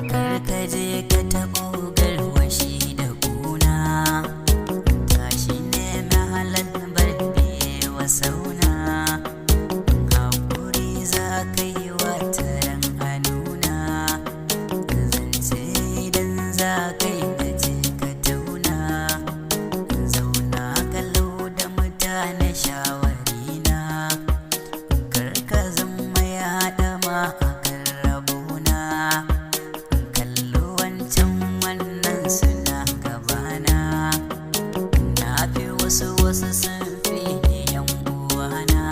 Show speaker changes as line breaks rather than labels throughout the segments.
karka je ka taɓo garwashi da ƙuna, tashi nemi halal bar biye wa sauna, haƙuri za ka yi wata ran a nuna, zance idan za ka yi da je ka tauna, zauna kalau da mutane shawarina, karka zama ya haɗa ma a kan rabona, kallo wancan wannan suna gabana, na fi wasu sun fi yan uwana,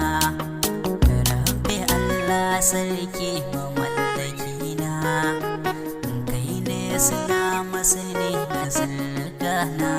rabbi Allah sarki mamallakina, kai ne suna masani da sarkana,